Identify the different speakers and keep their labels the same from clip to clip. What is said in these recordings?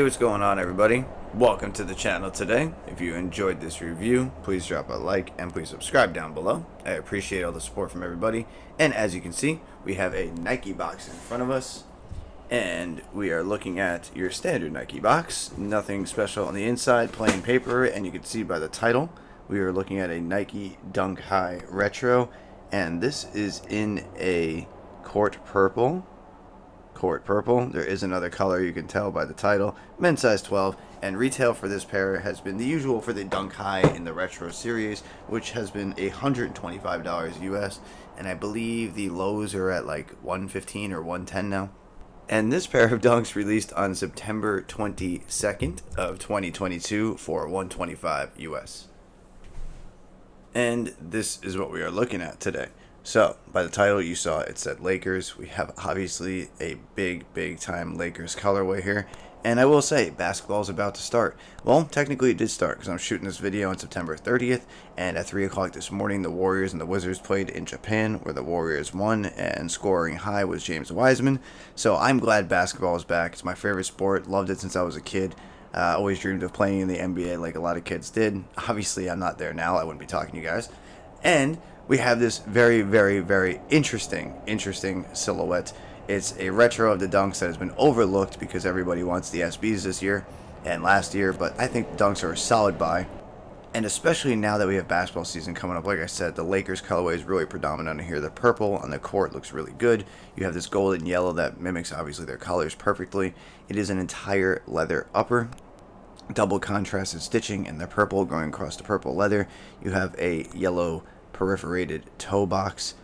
Speaker 1: Hey, what's going on, everybody? Welcome to the channel today. If you enjoyed this review, please drop a like and please subscribe down below. I appreciate all the support from everybody. And as you can see, we have a Nike box in front of us, and we are looking at your standard Nike box. Nothing special on the inside, plain paper, and you can see by the title, we are looking at a Nike Dunk High Retro, and this is in a court purple. There is another color, you can tell by the title, men's size 12, and retail for this pair has been the usual for the Dunk High in the Retro series, which has been $125 US, and I believe the lows are at like $115 or $110 now. And this pair of dunks released on September 22nd of 2022 for $125 US. And this is what we are looking at today. So, by the title you saw, it said Lakers. We have obviously a big time Lakers colorway here. And I will say, basketball is about to start. Well, technically it did start because I'm shooting this video on September 30th. And at 3 o'clock this morning, the Warriors and the Wizards played in Japan, where the Warriors won, and scoring high was James Wiseman. So I'm glad basketball is back. It's my favorite sport. Loved it since I was a kid. Always dreamed of playing in the NBA like a lot of kids did. Obviously, I'm not there now. I wouldn't be talking to you guys. And we have this very interesting silhouette. It's a retro of the dunks that has been overlooked because everybody wants the SBs this year and last year, but I think the dunks are a solid buy. And especially now that we have basketball season coming up, like I said, the Lakers colorway is really predominant here. The purple on the court looks really good. You have this gold and yellow that mimics obviously their colors perfectly. It is an entire leather upper, double contrasted stitching, and the purple going across the purple leather. You have a yellow perforated toe box,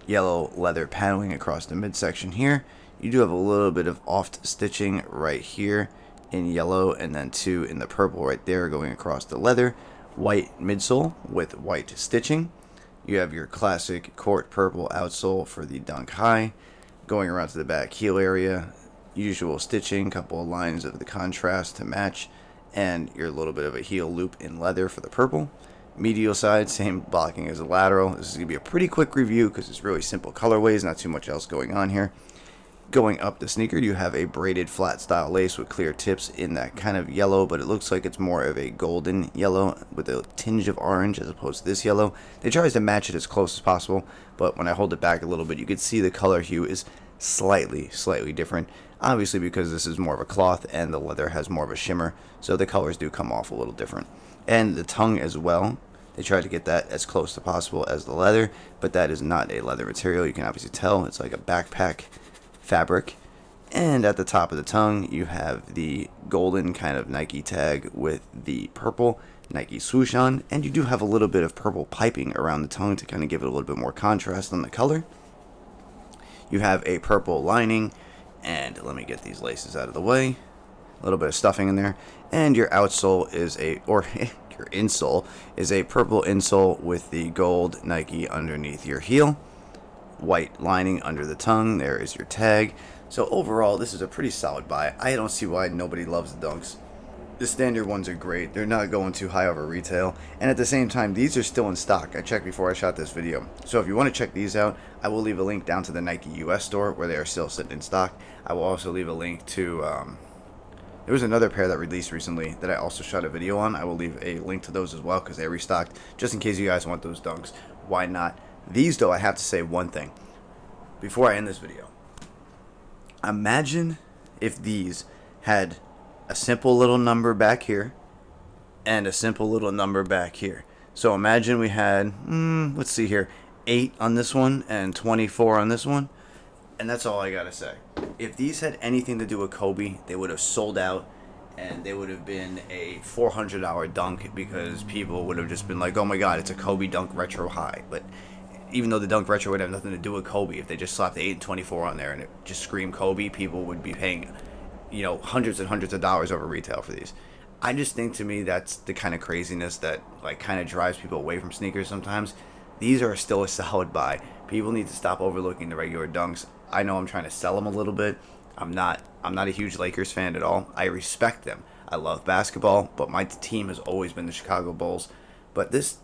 Speaker 1: yellow leather paneling across the midsection here. You do have a little bit of oft stitching right here in yellow, and then two in the purple right there going across the leather. White midsole with white stitching. You have your classic court purple outsole for the Dunk High, going around to the back heel area. Usual stitching, couple of lines of the contrast to match, and your little bit of a heel loop in leather for the purple. Medial side, same blocking as the lateral. This is going to be a pretty quick review because it's really simple colorways, not too much else going on here. Going up the sneaker, you have a braided flat style lace with clear tips in that kind of yellow, but it looks like it's more of a golden yellow with a tinge of orange as opposed to this yellow. They try to match it as close as possible, but when I hold it back a little bit, you can see the color hue is slightly different. Obviously because this is more of a cloth and the leather has more of a shimmer, so the colors do come off a little different. And the tongue as well, they try to get that as close to possible as the leather, but that is not a leather material. You can obviously tell it's like a backpack fabric. And at the top of the tongue, you have the golden kind of Nike tag with the purple Nike swoosh on, and you do have a little bit of purple piping around the tongue to kind of give it a little bit more contrast on the color. You have a purple lining, and let me get these laces out of the way. A little bit of stuffing in there, and your outsole is your insole is a purple insole with the gold Nike underneath your heel. White lining under the tongue. There is your tag. So overall, this is a pretty solid buy. I don't see why nobody loves the dunks. The standard ones are great. They're not going too high over retail, and at the same time, these are still in stock. I checked before I shot this video. So if you want to check these out, I will leave a link down to the Nike US store where they are still sitting in stock. I will also leave a link to there was another pair that released recently that I also shot a video on. I will leave a link to those as well because they restocked, just in case you guys want those dunks. Why not? These, though, I have to say one thing before I end this video. Imagine if these had a simple little number back here and a simple little number back here. So imagine we had, let's see here, 8 on this one and 24 on this one. And that's all I gotta say. If these had anything to do with Kobe, they would have sold out, and they would have been a $400 dunk because people would have just been like, oh my god, it's a Kobe Dunk Retro High. But even though the Dunk Retro would have nothing to do with Kobe, if they just slapped the 8 and 24 on there and it just screamed Kobe, people would be paying, you know, hundreds and hundreds of dollars over retail for these. I just think, to me, that's the kind of craziness that like kind of drives people away from sneakers sometimes. These are still a solid buy. People need to stop overlooking the regular dunks. I know I'm trying to sell them a little bit. I'm not a huge Lakers fan at all. I respect them. I love basketball, but my team has always been the Chicago Bulls. But this,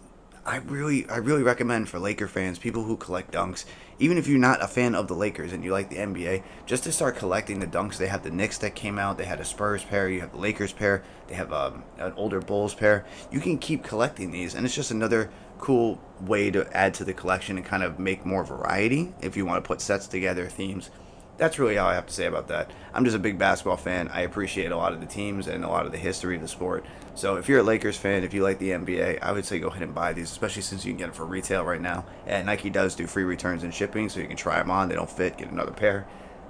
Speaker 1: I really recommend for Laker fans, people who collect dunks, even if you're not a fan of the Lakers and you like the NBA, just to start collecting the dunks. They have the Knicks that came out, they had a Spurs pair, you have the Lakers pair, they have an older Bulls pair. You can keep collecting these, and it's just another cool way to add to the collection and kind of make more variety if you want to put sets together, themes. That's really all I have to say about that. I'm just a big basketball fan. I appreciate a lot of the teams and a lot of the history of the sport. So if you're a Lakers fan, if you like the NBA, I would say go ahead and buy these, especially since you can get them for retail right now. And Nike does do free returns and shipping, so you can try them on. They don't fit, get another pair.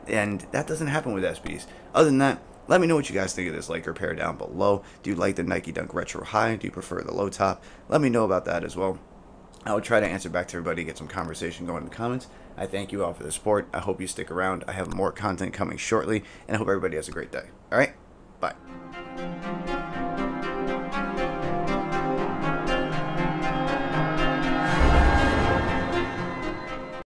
Speaker 1: And that doesn't happen with SBs. Other than that, let me know what you guys think of this Laker pair down below. Do you like the Nike Dunk Retro High? Do you prefer the low top? Let me know about that as well. I will try to answer back to everybody, get some conversation going in the comments. I thank you all for the support. I hope you stick around. I have more content coming shortly, and I hope everybody has a great day. All right? Bye.